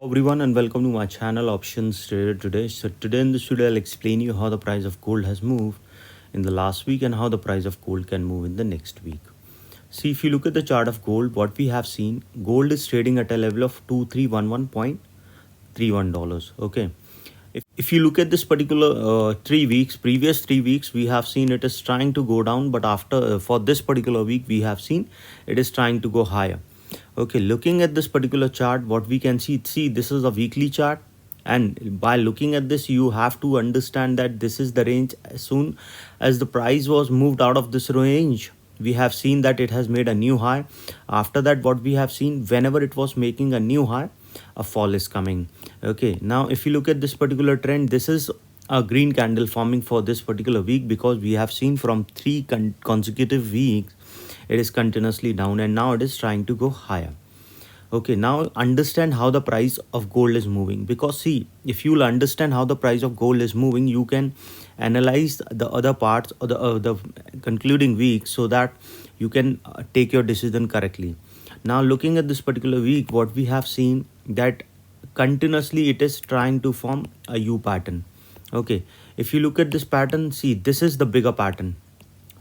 Everyone and welcome to my channel Options Trader Today. So today in this video I'll explain you how the price of gold has moved in the last week and how the price of gold can move in the next week. See, if you look at the chart of gold, what we have seen, gold is trading at a level of $2311.31. Okay. If you look at this particular 3 weeks, previous 3 weeks, we have seen it is trying to go down, but after for this particular week, we have seen it is trying to go higher. Okay, looking at this particular chart, what we can see, this is a weekly chart, and by looking at this, you have to understand that this is the range. As soon as the price was moved out of this range, we have seen that it has made a new high. After that, what we have seen, whenever it was making a new high, a fall is coming. Okay, now if you look at this particular trend, this is a green candle forming for this particular week, because we have seen from 3 consecutive weeks it is continuously down, and now it is trying to go higher. Okay, now understand how the price of gold is moving, because see, if you'll understand how the price of gold is moving, you can analyze the other parts or the concluding week, so that you can take your decision correctly. Now looking at this particular week, what we have seen, that continuously it is trying to form a U pattern. Okay, if you look at this pattern, see, this is the bigger pattern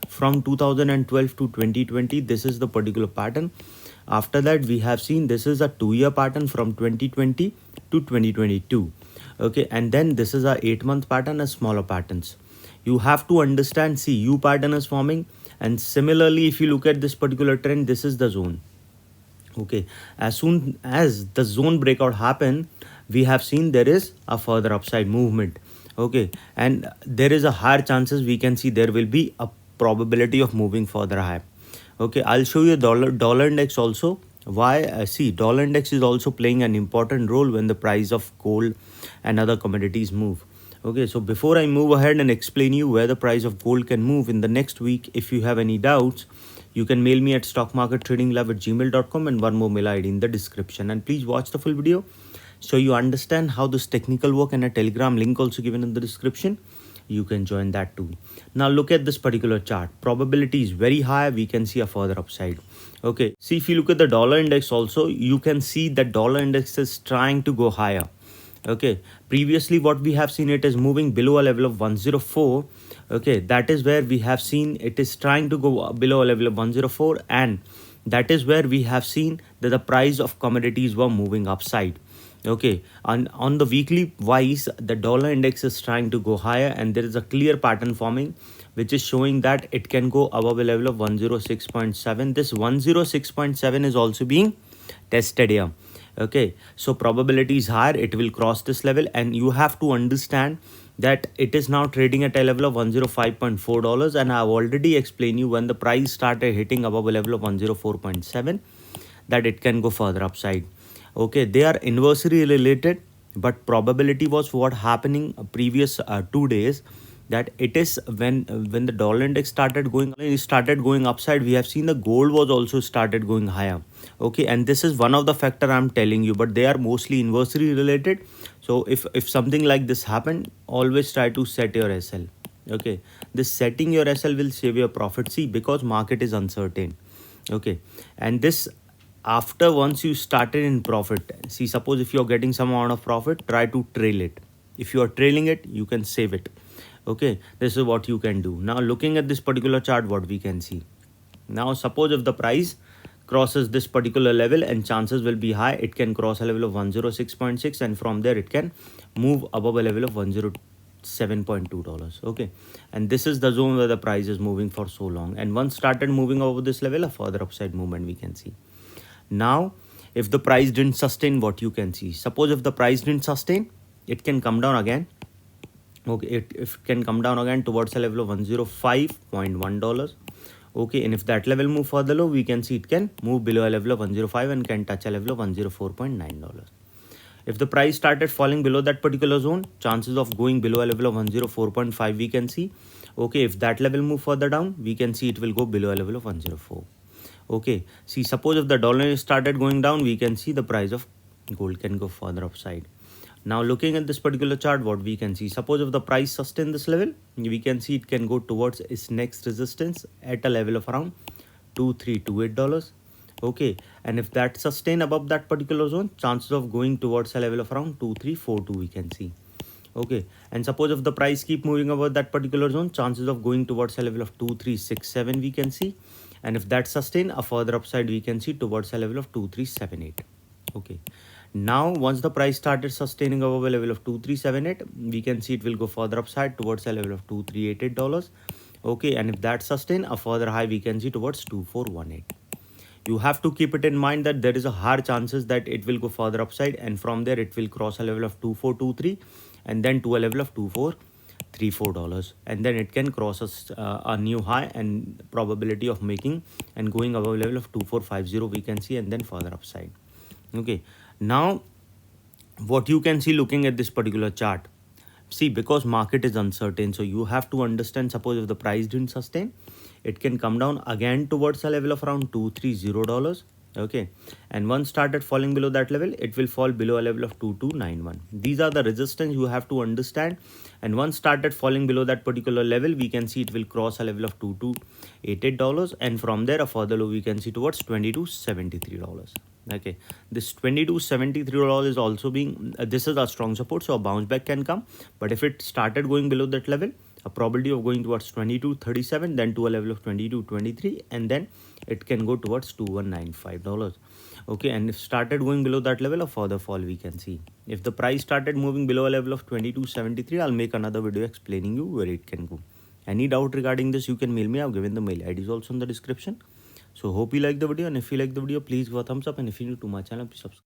from 2012 to 2020. This is the particular pattern. After that, we have seen this is a 2-year pattern from 2020 to 2022. Okay, and then this is a 8-month pattern, as smaller patterns. You have to understand, see, U pattern is forming, and similarly, if you look at this particular trend, this is the zone. Okay, as soon as the zone breakout happened, we have seen there is a further upside movement. Okay, and there is a higher chances, we can see there will be a probability of moving further high. Okay, I'll show you dollar index also. Why? See, dollar index is also playing an important role when the price of gold and other commodities move. Okay, so before I move ahead and explain you where the price of gold can move in the next week, if you have any doubts, you can mail me at stockmarkettradinglove@gmail.com, and one more mail ID in the description. And please watch the full video so you understand how this technical work, and a Telegram link also given in the description. You can join that too. Now look at this particular chart. Probability is very high. We can see a further upside. Okay, see, if you look at the dollar index also, you can see that dollar index is trying to go higher. Okay, previously what we have seen, it is moving below a level of 104. Okay, that is where we have seen it is trying to go below a level of 104, and that is where we have seen that the price of commodities were moving upside. Okay, on the weekly wise, the dollar index is trying to go higher, and there is a clear pattern forming which is showing that it can go above a level of 106.7. This 106.7 is also being tested here. Okay, so probability is higher, it will cross this level, and you have to understand that it is now trading at a level of $105.4, and I have already explained you when the price started hitting above a level of 104.7 that it can go further upside. Okay, they are inversely related, but probability was what happening previous 2 days, that it is when the dollar index started going upside, we have seen the gold was also started going higher. Okay, and this is one of the factor I'm telling you, but they are mostly inversely related. So if something like this happened, always try to set your SL. Okay, this setting your SL will save your profit. See, because market is uncertain. Okay, and this, after once you started in profit, see, suppose if you're getting some amount of profit, try to trail it. If you are trailing it, you can save it. Okay, this is what you can do. Now looking at this particular chart, what we can see, now suppose if the price crosses this particular level, and chances will be high, it can cross a level of 106.6, and from there it can move above a level of $107.2. Okay, and this is the zone where the price is moving for so long, and once started moving over this level, a further upside movement we can see. Now if the price didn't sustain, what you can see, suppose if the price didn't sustain, it can come down again. Okay, it can come down again towards a level of $105.1. Okay, and if that level move further low, we can see it can move below a level of 105 and can touch a level of $104.9. If the price started falling below that particular zone, chances of going below a level of 104.5 we can see. Okay, if that level move further down, we can see it will go below a level of 104. Okay, see, suppose if the dollar started going down, we can see the price of gold can go further upside. Now looking at this particular chart, what we can see, suppose if the price sustain this level, we can see it can go towards its next resistance at a level of around $2328. Okay, and if that sustain above that particular zone, chances of going towards a level of around 2342 we can see. Okay, and suppose if the price keep moving above that particular zone, chances of going towards a level of 2367 we can see, and if that sustain, a further upside we can see towards a level of 2378. Okay, now once the price started sustaining above a level of 2378, we can see it will go further upside towards a level of $2388. Okay, and if that sustain, a further high we can see towards 2418. You have to keep it in mind that there is a higher chances that it will go further upside, and from there it will cross a level of 2423 and then to a level of $2434, and then it can cross a new high, and probability of making and going above level of 2450 we can see, and then further upside. Okay, now what you can see looking at this particular chart, see, because market is uncertain, so you have to understand, suppose if the price didn't sustain, it can come down again towards a level of around $230. Okay, and once started falling below that level, it will fall below a level of 2291. These are the resistance you have to understand, and once started falling below that particular level, we can see it will cross a level of $2288, and from there a further low we can see towards $2273. Okay, this $2273 is also being this is a strong support, so a bounce back can come, but if it started going below that level, a probability of going towards 2237, then to a level of 2223, and then it can go towards $2195. Okay, and if started going below that level, a further fall we can see. If the price started moving below a level of 2273, I'll make another video explaining you where it can go. Any doubt regarding this, you can mail me. I've given the mail ID is also in the description. So hope you like the video, and if you like the video, please give a thumbs up, and if you're new to my channel, please subscribe.